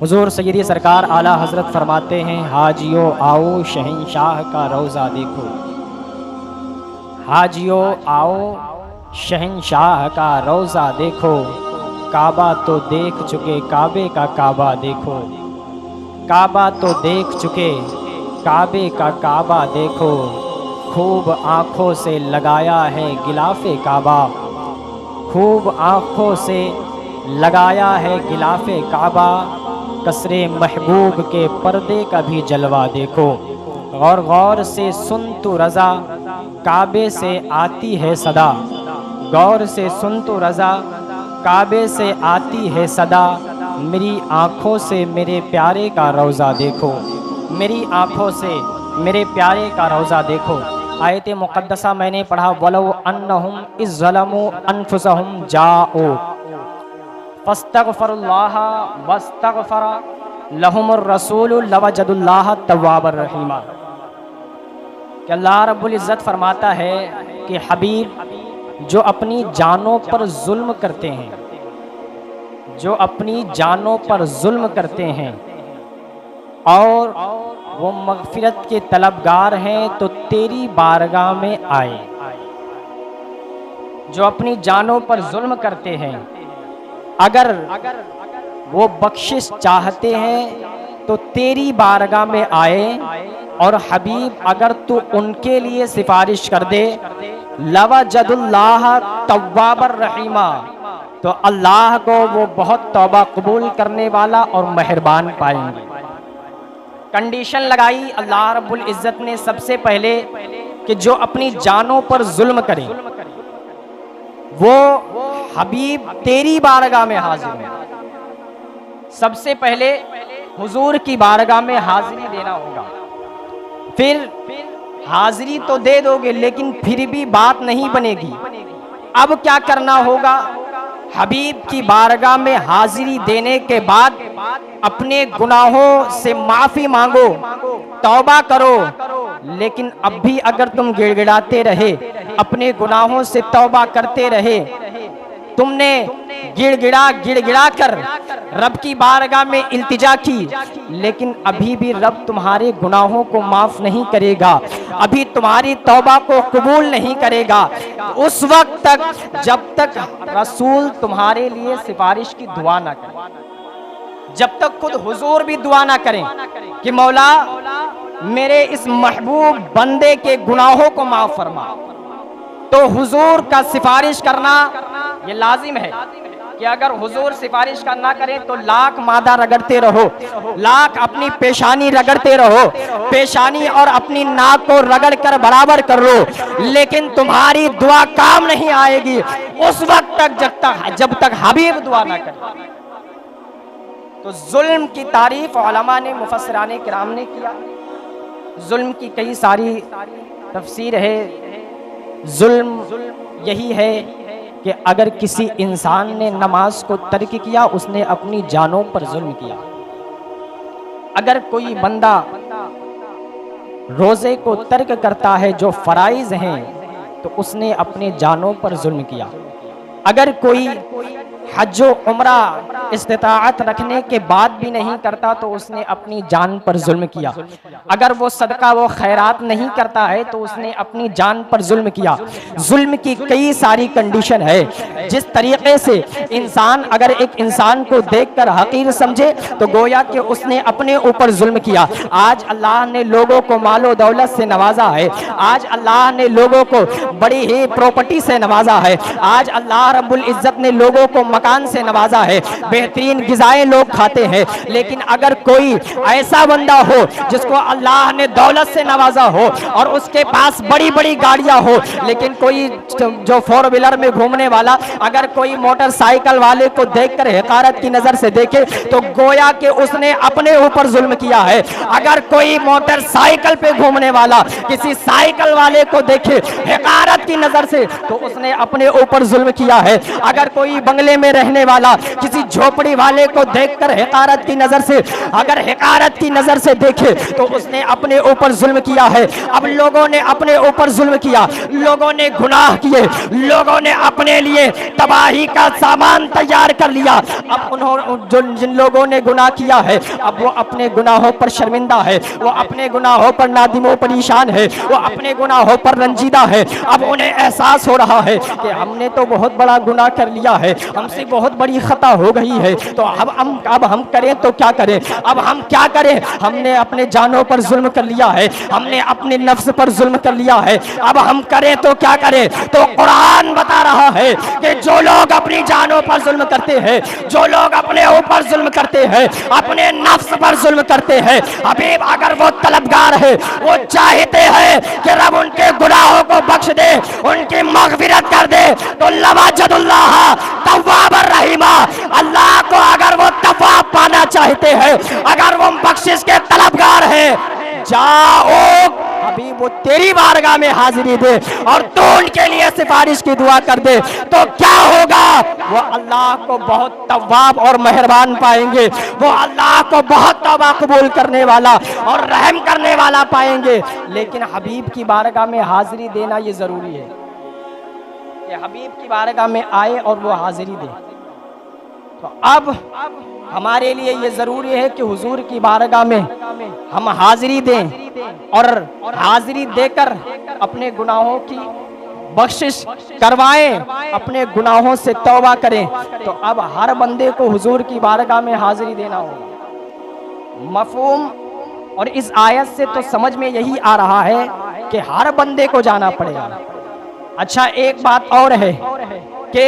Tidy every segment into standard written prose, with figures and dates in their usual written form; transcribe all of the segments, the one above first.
حضور سیدی سرکار اعلیٰ حضرت فرماتے ہیں، حاجیو آؤ شہنشاہ کا روضہ دیکھو، حاجیو آؤ شہنشاہ کا روضہ دیکھو، کعبہ تو دیکھ چکے کعبے کا کعبہ دیکھو، کعبہ تو دیکھ چکے کعبے کا کعبہ دیکھو، خوب آنکھوں سے لگایا ہے غلاف کعبہ، خوب آنکھوں سے لگایا ہے غلاف کعبہ، قصر محبوب کے پردے کا بھی جلوہ دیکھو، غور غور سے سن تو رضا کعبے سے آتی ہے صدا، غور سے سن تو رضا کعبے سے آتی ہے صدا، میری آنکھوں سے میرے پیارے کا روضہ دیکھو، میری آنکھوں سے میرے پیارے کا روضہ دیکھو۔ آیت مقدسہ میں نے پڑھا، وَلَوْ أَنَّهُمْ إِذْ ظَلَمُوا أَنفُسَهُمْ جَاءُوكَ فَاسْتَغْفَرُوا اللَّهَ وَاسْتَغْفَرَ لَهُمُ الرَّسُولُ لَوَجَدُوا اللَّهَ تَوَّابًا رَحِيمًا، کہ اللہ رب العزت فرماتا ہے کہ حبیب جو اپنی جانوں پر ظلم کرتے ہیں، جو اپنی جانوں پر ظلم کرتے ہیں اور وہ مغفرت کے طلبگار ہیں تو تیری بارگاہ میں آئے، جو اپنی جانوں پر ظلم کرتے ہیں اگر وہ بخشش چاہتے ہیں تو تیری بارگاہ میں آئے، اور حبیب اگر تو ان کے لیے سفارش کر دے لَوَجَدُ اللَّهَ تَوَّابًا رَحِيمًا، تو اللہ کو وہ بہت توبہ قبول کرنے والا اور مہربان پائیں گے۔ کنڈیشن لگائی اللہ رب العزت نے سب سے پہلے کہ جو اپنی جانوں پر ظلم کریں وہ حبیب تیری بارگاہ میں حاضر ہیں۔ سب سے پہلے حضور کی بارگاہ میں حاضری دینا ہوگا، پھر حاضری تو دے دو گے لیکن پھر بھی بات نہیں بنے گی، اب کیا کرنا ہوگا؟ حبیب کی بارگاہ میں حاضری دینے کے بعد اپنے گناہوں سے معافی مانگو، توبہ کرو، لیکن اب بھی اگر تم گڑ گڑاتے رہے، اپنے گناہوں سے توبہ کرتے رہے، تم نے گڑ گڑا کر رب کی بارگاہ میں التجا کی، لیکن ابھی بھی رب تمہارے گناہوں کو معاف نہیں کرے گا، ابھی تمہاری توبہ کو قبول نہیں کرے گا، اس وقت تک جب تک رسول تمہارے لیے سفارش کی دعا نہ کرے، جب تک خود حضور بھی دعا نہ کریں کہ مولا میرے اس محبوب بندے کے گناہوں کو معاف فرما، تو حضور کا سفارش کرنا یہ لازم ہے کہ اگر حضور سفارش کا نہ کریں تو لاکھ مادہ رگڑتے رہو، لاکھ اپنی پیشانی رگڑتے رہو، پیشانی اور اپنی ناک کو رگڑ کر برابر کر لو، لیکن تمہاری دعا کام نہیں آئے گی اس وقت تک جب تک حبیب دعا نہ کرے۔ تو ظلم کی تعریف علماء نے، مفسران کرام نے کیا، ظلم کی کئی ساری تفسیر ہے۔ ظلم یہی ہے کہ اگر کسی انسان نے نماز کو ترک کیا اس نے اپنی جانوں پر ظلم کیا، اگر کوئی بندہ روزے کو ترک کرتا ہے جو فرائض ہیں تو اس نے اپنے جانوں پر ظلم کیا، اگر کوئی حج و عمرہ استطاعت رکھنے کے بعد بھی نہیں کرتا تو اس نے اپنی جان پر ظلم کیا، اگر وہ صدقہ و خیرات نہیں کرتا ہے تو اس نے اپنی جان پر ظلم کیا۔ ظلم کی کئی ساری کنڈیشن ہے، جس طریقے سے انسان اگر ایک انسان کو دیکھ کر حقیر سمجھے تو گویا کہ اس نے اپنے اوپر ظلم کیا۔ آج اللہ نے لوگوں کو مال و دولت سے نوازا ہے، آج اللہ نے لوگوں کو بڑی ہی پراپرٹی سے نوازا ہے، آج اللہ رب العزت نے لوگوں کو مکان سے نوازا ہے، بہترین غذائیں لوگ کھاتے ہیں، لیکن اگر کوئی ایسا بندہ ہو جس کو اللہ نے دولت سے نوازا ہو اور اس کے پاس بڑی بڑی گاڑیاں ہو، لیکن کوئی جو فور ویلر میں گھومنے والا اگر کوئی موٹر سائیکل والے کو دیکھ کر حقارت کی نظر سے دیکھے تو گویا کہ اس نے اپنے اوپر ظلم کیا ہے۔ اگر کوئی موٹر سائیکل پہ گھومنے والا کسی سائیکل والے کو دیکھے حقارت کی نظر سے تو اس نے اپنے اوپر ظلم کیا ہے۔ اگر کوئی بنگلے میں میں رہنے والا کسی جھوپڑی والے کو دیکھ کر حقارت کی نظر سے اگر حقارت کی نظر سے دیکھے تو اس نے اپنے اوپر ظلم کیا ہے۔ اب لوگوں نے اپنے اوپر ظلم کیا، لوگوں نے گناہ کیے، لوگوں نے اپنے لیے تباہی کا سامان تیار کر لیا۔ اب جن لوگوں نے گناہ کیا ہے اب وہ اپنے گناہوں پر شرمندہ ہے، وہ اپنے گناہوں پر نادم و پریشان ہے، وہ اپنے گناہوں پر رنجیدہ ہے۔ اب انہیں احساس ہو رہا ہے کہ ہم نے تو بہت بڑا گناہ کر لیا ہے، ہم سے بہت بڑی خطا ہو گئی ہے، تو اب ہم کریں تو کیا کریں؟ اب ہم کیا کریں؟ ہم نے اپنے جانوں پر ظلم کر لیا ہے، ہم نے اپنے نفس پر ظلم کر لیا ہے، اب ہم کریں تو کیا کریں؟ تو قرآن بتا رہا ہے کہ جو لوگ اپنی جانوں پر ظلم کرتے ہیں، جو لوگ اپنے اوپر ظلم کرتے ہیں، اپنے نفس پر ظلم کرتے ہیں، حبیب اگر وہ طلبگار ہے، وہ چاہتے ہیں کہ رب ان کے گناہوں کو بخش دے، ان کی مغفرت کر دے، تو لواجد اللہ تواب الرحیم، اللہ کو اگر وہ تواب پانا چاہتے ہیں، اگر وہ بخشش کے طلبگار ہیں، جاؤ حبیب وہ تیری بارگاہ میں حاضری دے اور تو ان کے لیے سفارش کی دعا کر دے، تو کیا ہوگا؟ وہ اللہ کو بہت تواب اور مہربان پائیں گے، وہ اللہ کو بہت توبہ قبول کرنے والا اور رحم کرنے والا پائیں گے۔ لیکن حبیب کی بارگاہ میں حاضری دینا یہ ضروری ہے کہ حبیب کی بارگاہ میں آئے اور وہ حاضری دے۔ تو اب ہمارے لیے یہ ضروری ہے کہ حضور کی بارگاہ میں ہم حاضری دیں اور حاضری دے کر اپنے گناہوں کی بخشش کروائیں، اپنے گناہوں سے توبہ کریں۔ تو اب ہر بندے کو حضور کی بارگاہ میں حاضری دینا ہوگا۔ مفہوم اور اس آیت سے تو سمجھ میں یہی آ رہا ہے کہ ہر بندے کو جانا پڑے گا۔ اچھا ایک بات اور ہے کہ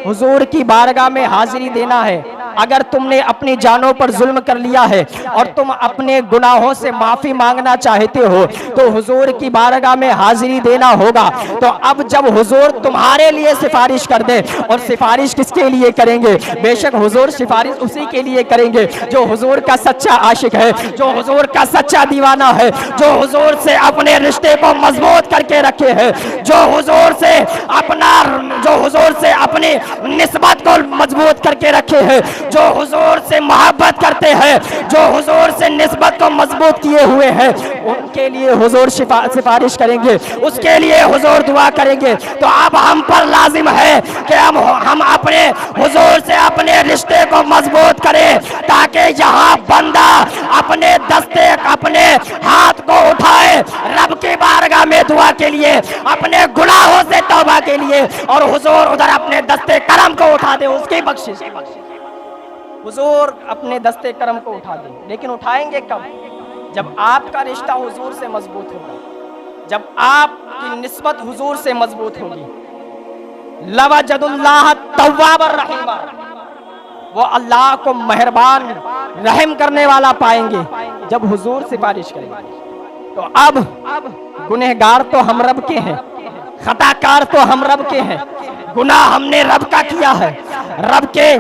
حضور کی بارگاہ میں حاضری دینا ہے۔ اگر تم نے اپنی جانوں پر ظلم کر لیا ہے اور تم اپنے گناہوں سے معافی مانگنا چاہتے ہو تو حضور کی بارگاہ میں حاضری دینا ہوگا۔ تو اب جب حضور تمہارے لیے سفارش کر دے، اور سفارش کس کے لیے کریں گے؟ بے شک حضور سفارش اسی کے لیے کریں گے جو حضور کا سچا عاشق ہے، جو حضور کا سچا دیوانہ ہے، جو حضور سے اپنے رشتے کو مضبوط کر کے رکھے ہے، جو حضور سے اپنی نسبت کو مضبوط کر کے رکھے ہیں، جو حضور سے محبت کرتے ہیں، جو حضور سے نسبت کو مضبوط کیے ہوئے ہیں، ان کے لیے حضور سفارش کریں گے، اس کے لیے حضور دعا کریں گے۔ تو اب ہم پر لازم ہے کہ ہم اپنے حضور سے اپنے رشتے کو مضبوط کریں، تاکہ یہاں بندہ اپنے دستے اپنے ہاتھ کو اٹھائے رب کی بارگاہ میں دعا کے لیے، اپنے گناہوں سے توبہ کے لیے، اور حضور ادھر اپنے دستے کرم کو اٹھا دے اس کی بخشش۔ حضور اپنے دستے کرم کو اٹھا دیں، لیکن اٹھائیں گے کب؟ جب آپ کا رشتہ حضور سے مضبوط ہوگا، جب آپ کی نسبت حضور سے مضبوط ہوگی۔ لوجد اللہ تواب الرحیم، وہ اللہ کو مہربان رحم کرنے والا پائیں گے جب حضور سفارش کریں گے۔ تو اب گنہگار تو ہم رب کے ہیں، خطا کار تو ہم رب کے ہیں، گناہ ہم نے رب کا کیا ہے، رب کے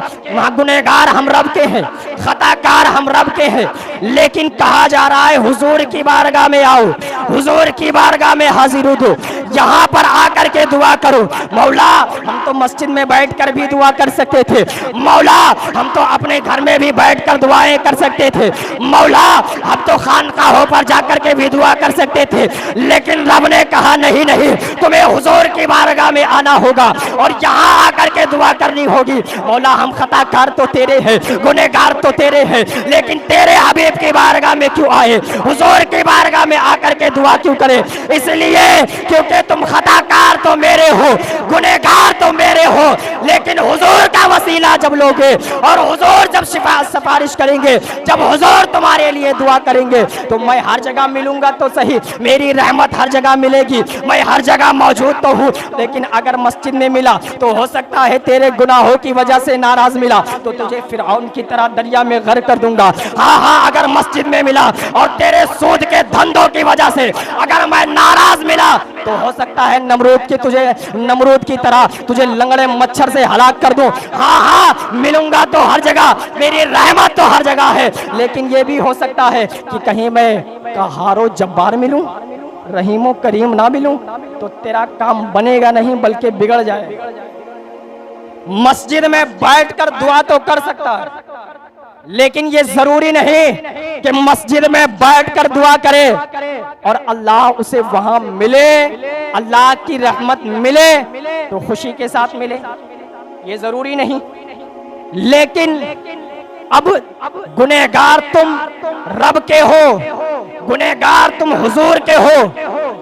گنہگار ہم رب کے ہیں، خطا کار ہم رب کے ہیں، لیکن کہا جا رہا ہے حضور کی بارگاہ میں آؤ، حضور کی بارگاہ میں حاضر ہو، یہاں پر آ کر کے دعا کرو۔ مولا ہم تو مسجد میں بیٹھ کر بھی دعا کر سکتے تھے، مولا ہم تو اپنے گھر میں بھی بیٹھ کر دعائیں کر سکتے تھے، مولا ہم تو خانقاہوں پر جا کر کے بھی دعا کر سکتے تھے، لیکن رب نے کہا نہیں نہیں، تمہیں حضور کی بارگاہ میں آنا ہوگا اور یہاں آ کر کے دعا کرنی ہوگی۔ مولا ہم خطا کار تو تیرے ہیں، گنہگار تو تیرے ہیں، لیکن تیرے حبیب کی بارگاہ میں کیوں آئے، حضور کی بارگاہ میں آ کر کے دعا کیوں کرے؟ اس لیے کیونکہ تم خطا کار تو میرے ہو، گنہگار تو میرے ہو، لیکن حضور کا وسیلہ جب لوگے اور حضور جب سفارش کریں گے، جب حضور تمہارے لیے دعا کریں گے، تو میں ہر جگہ ملوں گا تو صحیح، میری رحمت ہر جگہ ملے گی، میں ہر جگہ موجود تو ہوں، لیکن اگر مسجد میں ملا تو ہو سکتا ہے تیرے گناہوں کی وجہ سے ناراض ملا تو تجھے فرعون کی طرح دریا میں غرق کر دوں گا۔ ہاں اگر مسجد میں ملا اور تیرے سود کے دھندوں کی وجہ سے اگر میں ناراض ملا تو ہو سکتا ہے نمرود کی طرح تجھے لنگڑے مچھر سے ہلاک کر دوں۔ ہاں ملوں گا تو ہر جگہ، میری رحمت تو ہر جگہ ہے، لیکن یہ بھی ہو سکتا ہے کہ کہیں میں قہار و جبار ملوں، رحیم و کریم نہ ملوں، تو تیرا کام بنے گا نہیں بلکہ بگڑ جائے۔ مسجد میں بیٹھ کر دعا تو کر سکتا ہے، لیکن یہ ضروری نہیں کہ مسجد میں بیٹھ کر دعا کرے اور اللہ اسے وہاں ملے، اللہ کی رحمت ملے تو خوشی کے ساتھ ملے، یہ ضروری نہیں۔ لیکن اب گنہگار تم رب کے ہو، گنہگار تم حضور کے ہو،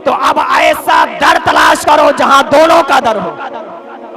تو اب ایسا در تلاش کرو جہاں دونوں کا در ہو،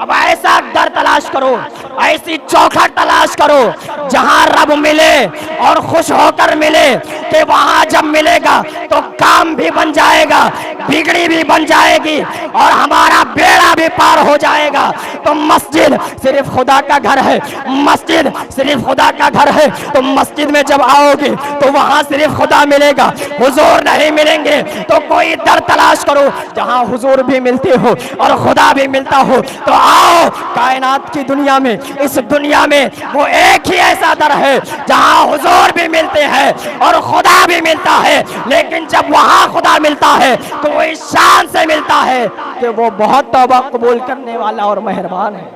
اب ایسا در تلاش کرو، ایسی چوکھٹ تلاش کرو جہاں رب ملے اور خوش ہو کر ملے، کہ وہاں جب ملے گا تو کام بھی بن جائے گا، بگڑی بھی بن جائے گی اور ہمارا بیڑا بھی پار ہو جائے گا۔ تو مسجد صرف خدا کا گھر ہے، مسجد صرف خدا کا گھر ہے، تو مسجد میں جب آؤ گے تو وہاں صرف خدا ملے گا، حضور نہیں ملیں گے۔ تو کوئی در تلاش کرو جہاں حضور بھی ملتے ہو اور خدا بھی ملتا ہو، تو آؤ کائنات کی دنیا میں، اس دنیا میں وہ ایک ہی ایسا در ہے جہاں حضور بھی ملتے ہیں اور خدا بھی ملتا ہے، لیکن جب وہاں خدا ملتا ہے تو وہ اس شان سے ملتا ہے کہ وہ بہت توبہ قبول کرنے والا اور مہربان ہے۔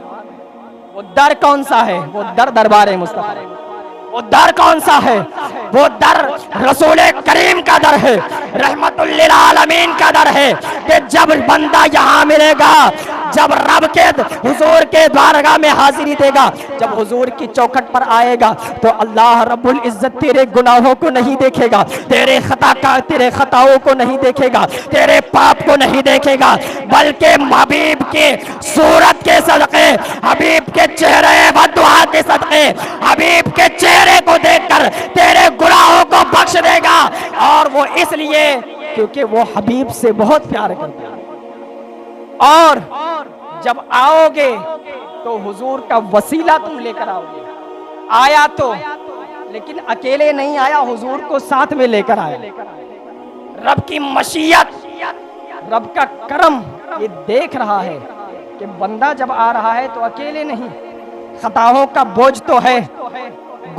وہ در کون سا ہے؟ وہ در دربار مصطفیٰ۔ وہ در کون سا ہے؟ وہ در رسول کریم کا در ہے، رحمت للعالمین کا در ہے، کہ جب بندہ یہاں ملے گا، جب رب کے حضور کے بارگاہ میں حاضری دے گا، جب حضور کی چوکھٹ پر آئے گا تو اللہ رب العزت تیرے گناہوں کو نہیں دیکھے گا، تیرے خطاؤں کو نہیں دیکھے گا، تیرے پاپ کو نہیں دیکھے گا، بلکہ حبیب کے صورت کے صدقے، حبیب کے چہرے بددعا کے صدقے، حبیب کے چہرے کو دیکھ کر تیرے گناہوں کو بخش دے گا۔ اور وہ اس لیے کیونکہ وہ حبیب سے بہت پیار کرتا ہے۔ اور جب آؤ گے تو حضور کا وسیلہ تم لے کر آؤ گے۔ آیا تو لیکن اکیلے نہیں آیا، حضور کو ساتھ میں لے کر آیا۔ رب کی مشیت، رب کا کرم یہ دیکھ رہا ہے کہ بندہ جب آ رہا ہے تو اکیلے نہیں، خطاؤں کا بوجھ تو ہے،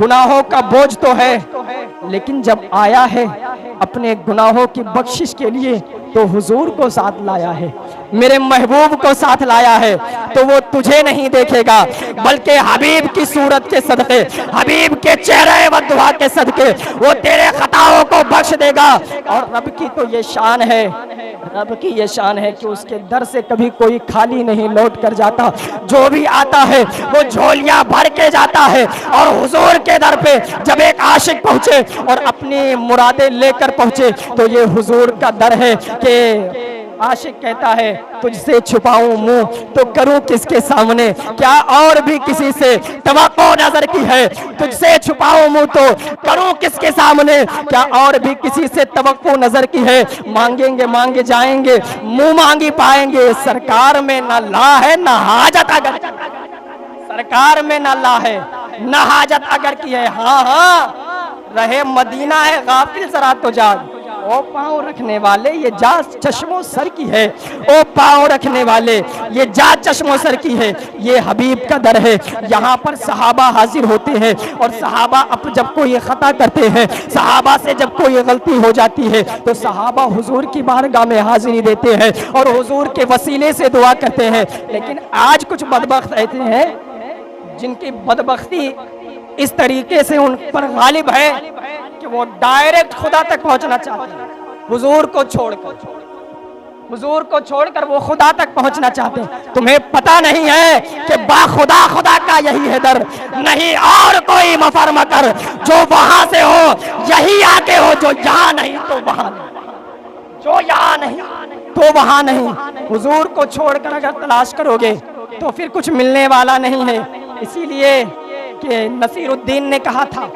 گناہوں کا بوجھ تو ہے، لیکن جب آیا ہے اپنے گناہوں کی بخشش کے لیے تو حضور کو ساتھ لایا ہے، میرے محبوب کو ساتھ لایا ہے، تو وہ تجھے نہیں دیکھے گا بلکہ حبیب کی صورت کے صدقے، حبیب کے چہرے و دعا کے صدقے وہ تیرے خطاؤں کو بخش دے گا۔ اور رب کی تو یہ شان ہے، رب کی یہ شان ہے کہ اس کے در سے کبھی کوئی خالی نہیں لوٹ کر جاتا، جو بھی آتا ہے وہ جھولیاں بھر کے جاتا ہے۔ اور حضور کے در پہ جب ایک عاشق پہنچے اور اپنی مرادیں لے کر پہنچے تو یہ حضور کا در ہے کہ عاشق کہتا ہے تجھ سے چھپاؤں منہ تو کروں کس کے سامنے، کیا اور بھی کسی سے توقع نظر کی ہے، تجھ سے چھپاؤں منہ تو کروں کس کے سامنے، کیا اور بھی کسی سے توقع نظر کی ہے، مانگیں گے مانگے جائیں گے، منہ مانگی پائیں گے، سرکار میں نہ لا ہے نہ حاجت اگر، سرکار میں نہ لا ہے نہ حاجت اگر کی ہے، ہاں ہاں رہے مدینہ ہے غافل ذرا تو جاگ، او پاؤں رکھنے والے یہ جا چشم و سر کی ہے، او پاؤں رکھنے والے یہ جا چشم و سر کی ہے۔ یہ حبیب کا در ہے، یہاں پر صحابہ حاضر ہوتے ہیں اور صحابہ جب کوئی خطا کرتے ہیں، صحابہ سے جب کوئی غلطی ہو جاتی ہے تو صحابہ حضور کی بارگاہ میں حاضری دیتے ہیں اور حضور کے وسیلے سے دعا کرتے ہیں۔ لیکن آج کچھ بدبخت ایسے ہیں جن کی بدبختی اس طریقے سے ان پر غالب ہے کہ وہ ڈائریکٹ خدا تک پہنچنا چاہتے ہیں، حضور کو چھوڑ کر، حضور کو چھوڑ کر وہ خدا تک پہنچنا چاہتے ہیں۔ تمہیں پتہ نہیں ہے کہ با خدا خدا کا یہی ہے در، نہیں اور کوئی مفر مکر، جو وہاں سے ہو یہی آگے ہو، جو یہاں نہیں تو وہاں نہیں، جو یہاں نہیں تو وہاں نہیں۔ حضور کو چھوڑ کر اگر تلاش کرو گے تو پھر کچھ ملنے والا نہیں ہے۔ اسی لیے کہ نصیر الدین نے کہا تھا،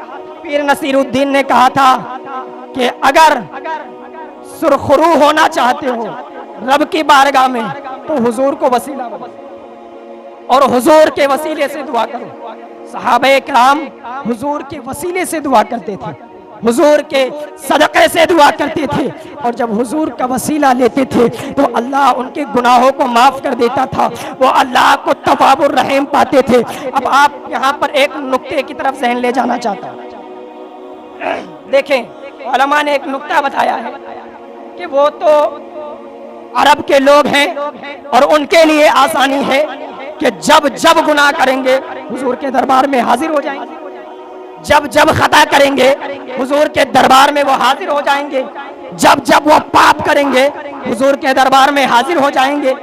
پیر نصیر الدین نے کہا تھا کہ اگر سرخرو ہونا چاہتے ہو رب کی بارگاہ میں تو حضور کو وسیلہ بناؤ اور حضور کے وسیلے سے دعا کرو۔ صحابہ کرام حضور کے وسیلے سے دعا کرتے تھے، حضور کے صدقے سے دعا کرتے تھے، اور جب حضور کا وسیلہ لیتے تھے تو اللہ ان کے گناہوں کو معاف کر دیتا تھا، وہ اللہ کو تواب الرحیم پاتے تھے۔ اب آپ یہاں پر ایک نقطے کی طرف ذہن لے جانا چاہتا ہوں۔ دیکھیں علماء نے ایک نقطہ بتایا ہے کہ وہ تو عرب کے لوگ ہیں اور ان کے لیے آسانی ہے کہ جب جب گناہ کریں گے حضور کے دربار میں حاضر ہو جائیں گے، جب جب خطا کریں گے حضور کے دربار میں وہ حاضر ہو جائیں گے، جب جب وہ پاپ کریں گے حضور کے دربار میں حاضر ہو جائیں گے۔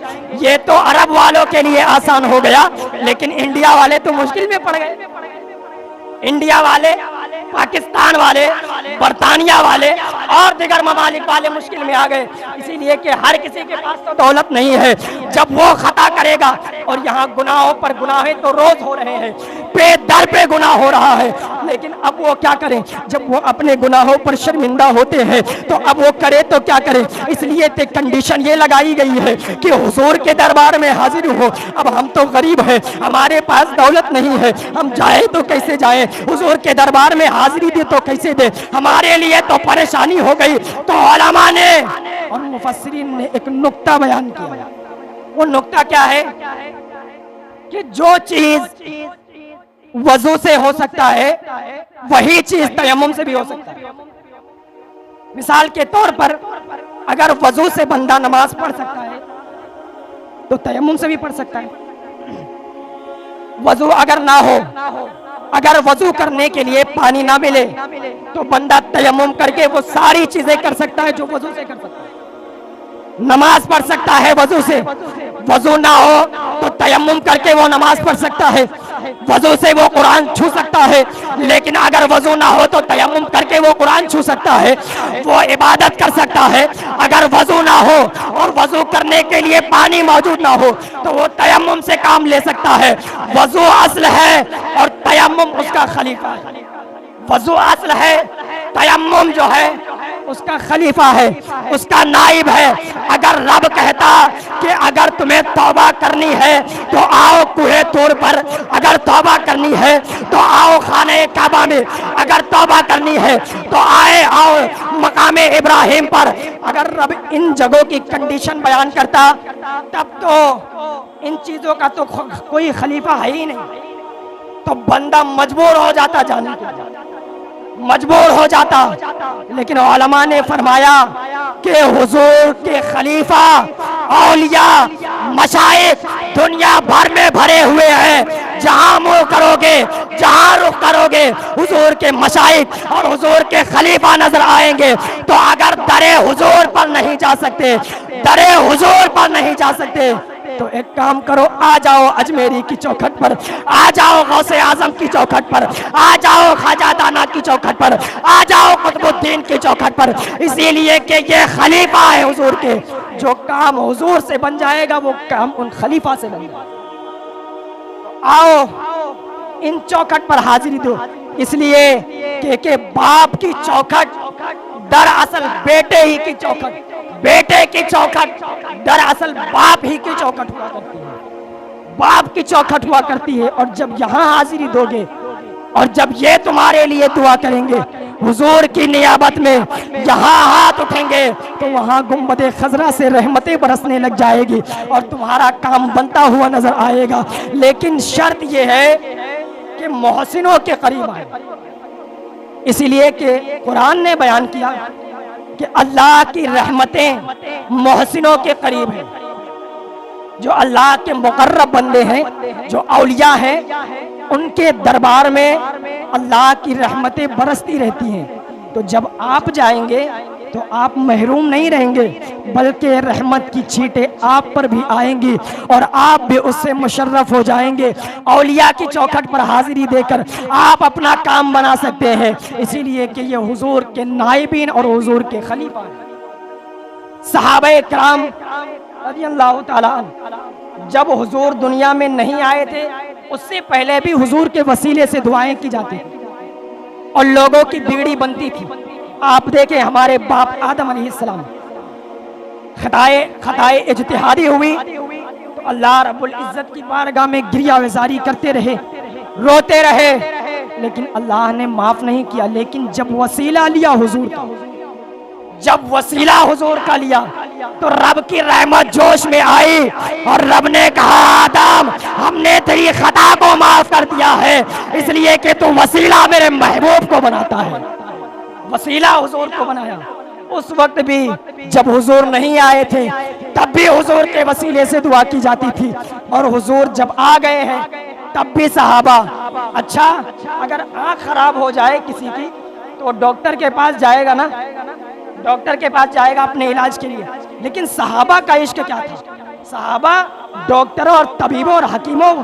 یہ تو عرب والوں کے لیے آسان ہو گیا، لیکن انڈیا والے تو مشکل میں پڑ گئے۔ انڈیا والے، پاکستان والے، برطانیہ والے اور دیگر ممالک والے مشکل میں آ گئے، اسی لیے کہ ہر کسی کے پاس تو دولت نہیں ہے۔ جب وہ خطا کرے گا، اور یہاں گناہوں پر گناہیں تو روز ہو رہے ہیں، پہ در پہ گناہ ہو رہا ہے، لیکن اب وہ کیا کریں؟ جب وہ اپنے گناہوں پر شرمندہ ہوتے ہیں تو اب وہ کرے تو کیا کرے؟ اس لیے کنڈیشن یہ لگائی گئی ہے کہ حضور کے دربار میں حاضر ہو۔ اب ہم تو غریب ہیں، ہمارے پاس دولت نہیں ہے، ہم جائیں تو کیسے جائیں؟ حضور کے دربار میں حاضری دے تو کیسے دے؟ ہمارے لیے تو پریشانی ہو گئی۔ تو علماء نے اور مفسرین نے ایک نقطہ بیان کیا، وہ نقطہ کیا ہے؟ کہ جو چیز وضو سے ہو سکتا ہے وہی چیز تیمم سے بھی ہو سکتا ہے۔ مثال کے طور پر اگر وضو سے بندہ نماز پڑھ سکتا ہے تو تیمم سے بھی پڑھ سکتا ہے۔ وضو اگر نہ ہو، اگر وضو کرنے کے لیے پانی نہ ملے تو بندہ تیمم کر کے وہ ساری چیزیں کر سکتا ہے جو وضو سے کر سکتا ہے۔ نماز پڑھ سکتا ہے وضو سے، وضو نہ ہو تو تیمم کر کے وہ نماز پڑھ سکتا ہے، وضو سے وہ قرآن چھو سکتا ہے، لیکن اگر وضو نہ ہو تو تیمم کر کے وہ قرآن چھو سکتا ہے، وہ عبادت کر سکتا ہے۔ اگر وضو نہ ہو اور وضو کرنے کے لیے پانی موجود نہ ہو تو وہ تیمم سے کام لے سکتا ہے۔ وضو اصل ہے اور تیمم اس کا خلیفہ ہے۔ وضو اصل ہے، تیمم جو ہے اس کا خلیفہ ہے، اس کا نائب ہے۔ اگر رب کہتا کہ اگر تمہیں توبہ کرنی ہے تو آؤ کوہ طور پر، اگر توبہ کرنی ہے تو آؤ خانہ کعبہ میں، اگر توبہ کرنی ہے تو آؤ مقام ابراہیم پر۔ اگر رب ان جگہوں کی کنڈیشن بیان کرتا تب تو ان چیزوں کا تو کوئی خلیفہ ہے ہی نہیں، تو بندہ مجبور ہو جاتا جانے کے لیے، مجبور ہو جاتا۔ لیکن علماء نے فرمایا کہ حضور کے خلیفہ، اولیاء، مشائخ دنیا بھر میں بھرے ہوئے ہیں۔ جہاں منہ کرو گے، جہاں رخ کرو گے حضور کے مشائخ اور حضور کے خلیفہ نظر آئیں گے۔ تو اگر در حضور پر نہیں جا سکتے، در حضور پر نہیں جا سکتے تو ایک کام کرو، آ جاؤ اجمیری کی چوکھٹ پر، آ جاؤ غوث اعظم کی چوکھٹ پر، آ جاؤ خواجہ دانا کی چوکھٹ پر، آ جاؤ قطب الدین کی چوکھٹ پر، اسی لیے کہ یہ خلیفہ ہے حضور کے۔ جو کام حضور سے بن جائے گا وہ کام ان خلیفہ سے بن جائے گا۔ آؤ ان چوکھٹ پر حاضری دو، اس لیے کہ باپ کی چوکھٹ دراصل بیٹے ہی کی چوکھٹ، بیٹے کی چوکھٹ دراصل باپ ہی کی چوکھٹ ہوا کرتی ہے، باپ کی چوکھٹ ہوا کرتی ہے۔ اور جب یہاں حاضری دو گے اور جب یہ تمہارے لیے دعا کریں گے حضور کی نیابت میں، یہاں ہاتھ اٹھیں گے تو وہاں گنبد خضرا سے رحمتیں برسنے لگ جائے گی اور تمہارا کام بنتا ہوا نظر آئے گا۔ لیکن شرط یہ ہے کہ محسنوں کے قریب آئے، اسی لیے کہ قرآن نے بیان کیا کہ اللہ کی رحمتیں محسنوں کے قریب ہیں۔ جو اللہ کے مقرب بندے ہیں، جو اولیاء ہیں، ان کے دربار میں اللہ کی رحمتیں برستی رہتی ہیں۔ تو جب آپ جائیں گے تو آپ محروم نہیں رہیں گے، بلکہ رحمت کی چھینٹیں آپ پر بھی آئیں گی اور آپ بھی اس سے مشرف ہو جائیں گے۔ اولیاء کی چوکھٹ پر حاضری دے کر آپ اپنا کام بنا سکتے ہیں، اسی لیے کہ یہ حضور کے نائبین اور حضور کے خلیفہ ہیں۔ صحابہ کرام رضی اللہ تعالیٰ عنہ جب حضور دنیا میں نہیں آئے تھے اس سے پہلے بھی حضور کے وسیلے سے دعائیں کی جاتی تھی اور لوگوں کی بیڑی بنتی تھی۔ آپ دیکھیں ہمارے باپ آدم علیہ السلام خطائے اجتہادی ہوئی تو اللہ رب العزت کی بارگاہ میں گریہ وزاری کرتے رہے، روتے رہے، لیکن اللہ نے معاف نہیں کیا۔ لیکن جب وسیلہ لیا حضور کا، جب وسیلہ حضور کا لیا تو رب کی رحمت جوش میں آئی اور رب نے کہا آدم ہم نے تیری خطا کو معاف کر دیا ہے، اس لیے کہ تو وسیلہ میرے محبوب کو بناتا ہے۔ وسیلہ حضور کو بنایا، اس وقت بھی جب حضور نہیں آئے تھے تب بھی حضور کے وسیلے سے دعا کی جاتی تھی، اور حضور جب آ گئے ہیں تب بھی صحابہ، اچھا اگر آنکھ خراب ہو جائے کسی کی تو ڈاکٹر کے پاس جائے گا نا، ڈاکٹر کے پاس جائے گا اپنے علاج کے لیے، لیکن صحابہ کا عشق کیا تھا؟ صحابہ ڈاکٹروں اور طبیبوں اور حکیموں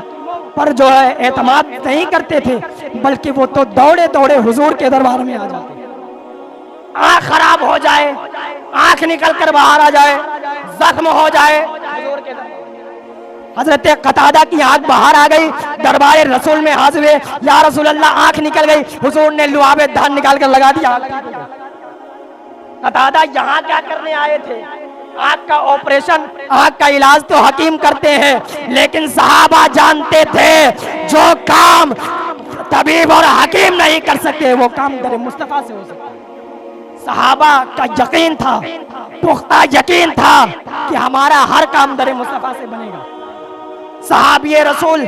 پر جو ہے اعتماد نہیں کرتے تھے، بلکہ وہ تو دوڑے دوڑے حضور کے دربار میں آ جاتے۔ آنکھ خراب ہو جائے، آنکھ نکل کر باہر آ جائے، زخم ہو جائے، حضور کے دربار۔ حضرت قتادہ کی آنکھ باہر آ گئی، دربار رسول میں حاضر ہوئے، یا رسول اللہ آنکھ نکل گئی، حضور نے لعاب دھان نکال کر لگا دیا۔ قتادہ یہاں کیا کرنے آئے تھے؟ آنکھ کا آپریشن، آنکھ کا علاج تو حکیم کرتے ہیں، لیکن صحابہ جانتے تھے جو کام طبیب اور حکیم نہیں کر سکتے وہ کام در مصطفیٰ سے ہو سکتا ہے۔ صحابہ کا یقین تھا، پختہ یقین تھا کہ ہمارا ہر کام در مصطفیٰ سے بنے گا۔ صحابی رسول،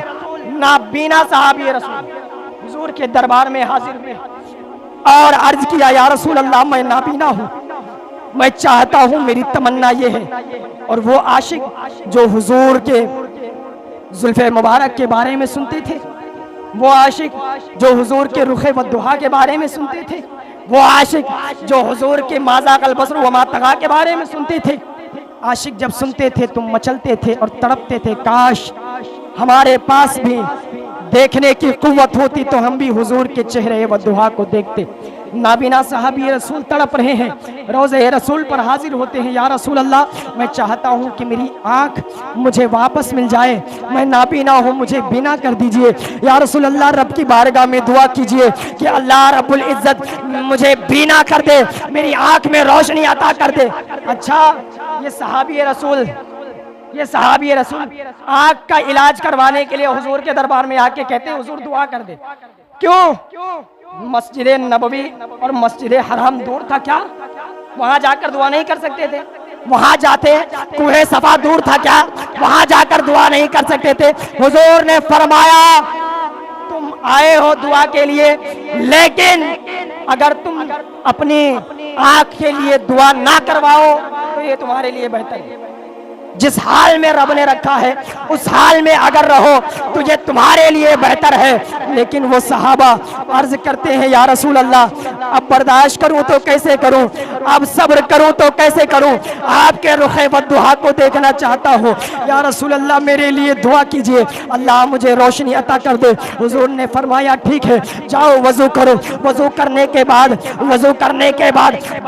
نابینا صحابی رسول حضور کے دربار میں حاضر ہوئے اور عرض کیا، یا رسول اللہ میں نابینا ہوں، میں چاہتا ہوں، میری تمنا یہ ہے۔ اور وہ عاشق جو حضور کے زلف مبارک کے بارے میں سنتے تھے، وہ عاشق جو حضور کے رخ والضحیٰ کے بارے میں سنتے تھے، وہ عاشق جو حضور کے ما ذاق البصر وما طغیٰ کے بارے میں سنتے تھے، عاشق جب سنتے تھے تو مچلتے تھے اور تڑپتے تھے، کاش ہمارے پاس بھی دیکھنے کی قوت ہوتی تو ہم بھی حضور کے چہرے والضحیٰ کو دیکھتے۔ نابینا صحابی رسول تڑپ رہے ہیں، روضہ رسول پر حاضر ہوتے ہیں، یا رسول اللہ میں چاہتا ہوں کہ میری آنکھ مجھے واپس مل جائے، میں نابینا ہوں، مجھے بینا کر دیجئے۔ یا رسول اللہ رب کی بارگاہ میں دعا کیجئے کہ اللہ رب العزت مجھے بینا کر دے، میری آنکھ میں روشنی عطا کر دے۔ اچھا یہ صحابی رسول آنکھ کا علاج کروانے کے لیے حضور کے دربار میں آ کے کہتے ہیں حضور دعا کر دے۔ کیوں؟ مسجد نبوی اور مسجد حرام دور تھا کیا؟ وہاں جا کر دعا نہیں کر سکتے تھے؟ وہاں جاتے کوہ صفا دور تھا کیا؟ وہاں جا کر دعا نہیں کر سکتے تھے؟ حضور نے فرمایا تم آئے ہو دعا کے لیے، لیکن اگر تم اپنی آنکھ کے لیے دعا نہ کرواؤ تو یہ تمہارے لیے بہتر ہے۔ جس حال میں رب نے رکھا ہے اس حال میں اگر رہو تو یہ تمہارے لیے بہتر ہے۔ لیکن وہ صحابہ عرض کرتے ہیں، یا رسول اللہ اب برداشت کروں تو کیسے کروں، اب صبر کروں تو کیسے کروں، آپ کے رخ والضحیٰ کو دیکھنا چاہتا ہوں، یا رسول اللہ میرے لیے دعا کیجئے، اللہ مجھے روشنی عطا کر دے۔ حضور نے فرمایا ٹھیک ہے جاؤ وضو کرو، وضو کرنے کے بعد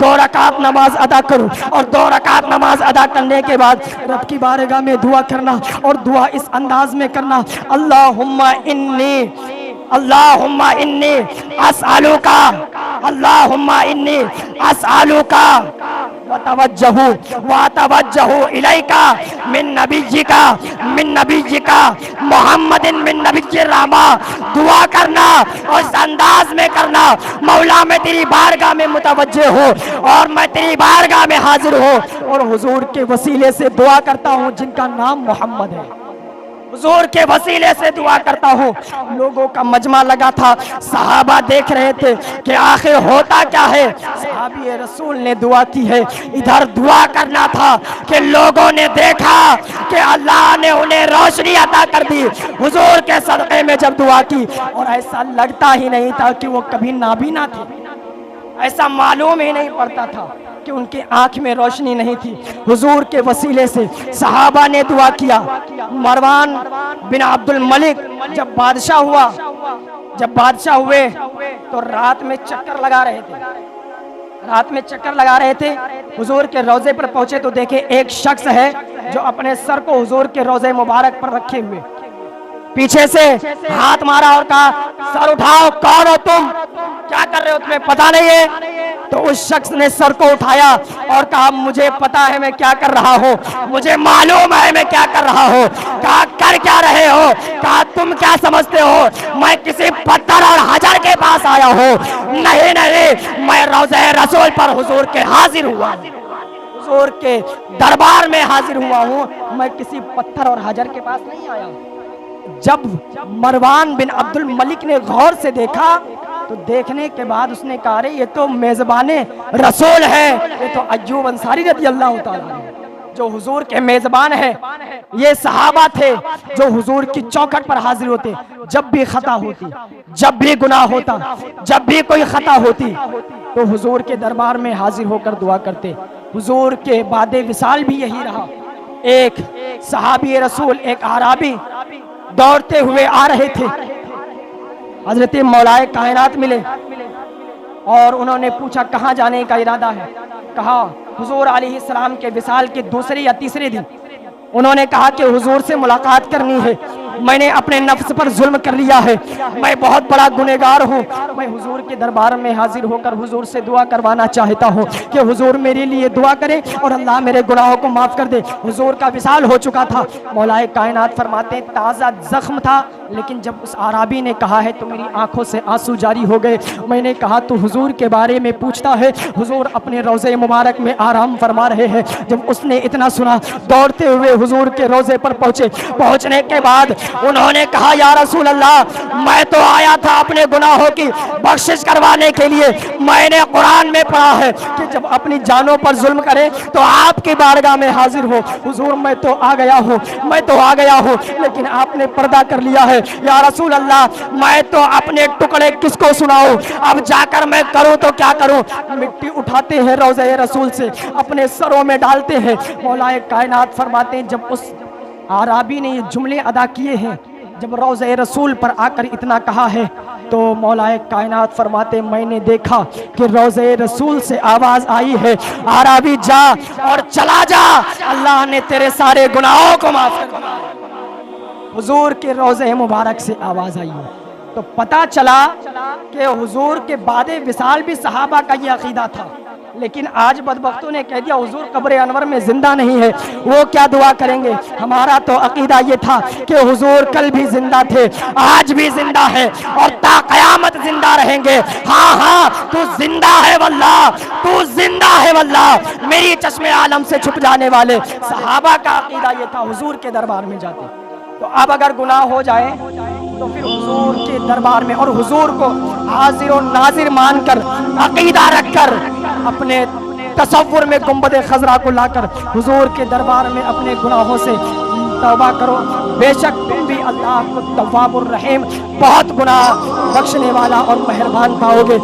2 رکعت نماز ادا کرو، اور 2 رکعت نماز ادا کرنے کے بعد رب کی بارگاہ میں دعا کرنا، اور دعا اس انداز میں کرنا، اللہم انی اسألوکا واتوجہ الیکا من نبیکا محمد من نبی الرحمہ۔ دعا کرنا اور اس انداز میں کرنا، مولا میں تیری بارگاہ میں متوجہ ہو اور میں تیری بارگاہ میں حاضر ہوں، اور حضور کے وسیلے سے دعا کرتا ہوں جن کا نام محمد ہے، حضور کے وسیلے سے دعا کرتا ہوں۔ لوگوں کا مجمع لگا تھا، صحابہ دیکھ رہے تھے کہ آخر ہوتا کیا ہے۔ صحابی رسول نے دعا کی ہے، ادھر دعا کرنا تھا کہ لوگوں نے دیکھا کہ اللہ نے انہیں روشنی عطا کر دی حضور کے صدقے میں جب دعا کی، اور ایسا لگتا ہی نہیں تھا کہ وہ کبھی نابینا تھے، ایسا معلوم ہی نہیں پڑتا تھا کہ ان کی آنکھ میں روشنی نہیں تھی۔ حضور کے وسیلے سے صحابہ نے دعا کیا۔ مروان بن عبد الملک جب بادشاہ ہوئے تو رات میں چکر لگا رہے تھے، حضور کے روضے پر پہنچے تو دیکھے ایک شخص ہے جو اپنے سر کو حضور کے روضے مبارک پر رکھے ہوئے، پیچھے سے ہاتھ مارا اور کہا سر اٹھاؤ، کون ہو تم، کیا کر رہے ہو، تمہیں پتا نہیں ہے؟ تو اس شخص نے سر کو اٹھایا اور کہا مجھے پتا ہے میں کیا کر رہا ہوں، مجھے معلوم ہے میں کیا کر رہا ہوں۔ کہا کر کیا رہے ہو؟ کہا تم کیا سمجھتے ہو میں کسی پتھر اور حجر کے پاس آیا ہوں؟ نہیں میں روضہ رسول پر حضور کے حاضر ہوا ہوں، حضور کے دربار میں حاضر ہوا ہوں، میں کسی پتھر اور حجر کے پاس نہیں آیا ہوں۔ جب مروان بن عبد الملک نے غور سے دیکھا تو دیکھنے کے بعد اس نے کہا رے یہ تو میزبان رسول ہے، یہ تو ایوب انصاری رضی اللہ تعالیٰ عنہ جو حضور کے میزبان ہیں۔ یہ صحابہ تھے جو حضور کی چوکھٹ پر حاضر ہوتے، جب بھی خطا ہوتی، جب بھی گناہ ہوتا، جب بھی کوئی خطا ہوتی تو حضور کے دربار میں حاضر ہو کر دعا کرتے۔ حضور کے بعد وصال بھی یہی رہا۔ ایک صحابی رسول، ایک اعرابی دوڑتے ہوئے آ رہے تھے، حضرت مولا کائنات ملے اور انہوں نے پوچھا کہاں جانے کا ارادہ ہے؟ کہا حضور علیہ السلام کے وصال کے دوسرے یا تیسرے دن۔ انہوں نے کہا کہ حضور سے ملاقات کرنی ہے، میں نے اپنے نفس پر ظلم کر لیا ہے، میں بہت بڑا گنہگار ہوں، میں حضور کے دربار میں حاضر ہو کر حضور سے دعا کروانا چاہتا ہوں کہ حضور میرے لیے دعا کرے اور اللہ میرے گناہوں کو معاف کر دے۔ حضور کا وصال ہو چکا تھا۔ مولا کائنات فرماتے ہیں تازہ زخم تھا، لیکن جب اس اعرابی نے کہا ہے تو میری آنکھوں سے آنسو جاری ہو گئے۔ میں نے کہا تو حضور کے بارے میں پوچھتا ہے، حضور اپنے روضے مبارک میں آرام فرما رہے ہیں۔ جب اس نے اتنا سنا دوڑتے ہوئے حضور کے روضے پر پہنچے۔ پہنچنے کے بعد انہوں نے کہا یا رسول اللہ میں تو آیا تھا اپنے گناہوں کی بخشش کروانے کے لیے، میں نے قرآن میں پڑھا ہے کہ جب اپنی جانوں پر ظلم کرے تو آپ کی بارگاہ میں حاضر ہو۔ حضور میں تو آ گیا ہوں، میں تو آ گیا ہوں، لیکن آپ نے پردہ کر لیا ہے۔ یا رسول اللہ میں تو اپنے ٹکڑے کس کو سناؤں؟ اب جا کر میں کروں تو کیا کروں؟ مٹی اٹھاتے ہیں روضہ رسول سے اپنے سروں میں ڈالتے ہیں۔ مولا کائنات فرماتے ہیں جب اس اعرابی نے یہ جملے ادا کیے ہیں، جب روضہ رسول پر آ کر اتنا کہا ہے تو مولا کائنات فرماتے میں نے دیکھا کہ روضہ رسول سے آواز آئی ہے اعرابی جا اور چلا جا، اللہ نے تیرے سارے گناہوں کو معاف کر دیا۔ حضور کے روضہ مبارک سے آواز آئی ہے تو پتہ چلا کہ حضور کے بعد وصال بھی صحابہ کا یہ عقیدہ تھا، لیکن آج بدبختوں نے کہہ دیا حضور قبر انور میں زندہ نہیں ہے، وہ کیا دعا کریں گے؟ ہمارا تو عقیدہ یہ تھا کہ حضور کل بھی زندہ تھے، آج بھی زندہ ہے اور تا قیامت زندہ رہیں گے۔ ہاں ہاں تو زندہ ہے واللہ، تو زندہ ہے واللہ، میری چشم عالم سے چھپ جانے والے۔ صحابہ کا عقیدہ یہ تھا، حضور کے دربار میں جاتے تو اب اگر گناہ ہو جائے تو پھر حضور کے دربار میں اور حضور کو حاضر و ناظر مان کر عقیدہ رکھ کر اپنے تصور میں گنبد خضرا کو لا کر حضور کے دربار میں اپنے گناہوں سے توبہ کرو، بے شک تم بھی اللہ کو تواب الرحیم بہت گناہ بخشنے والا اور مہربان پاؤ گے۔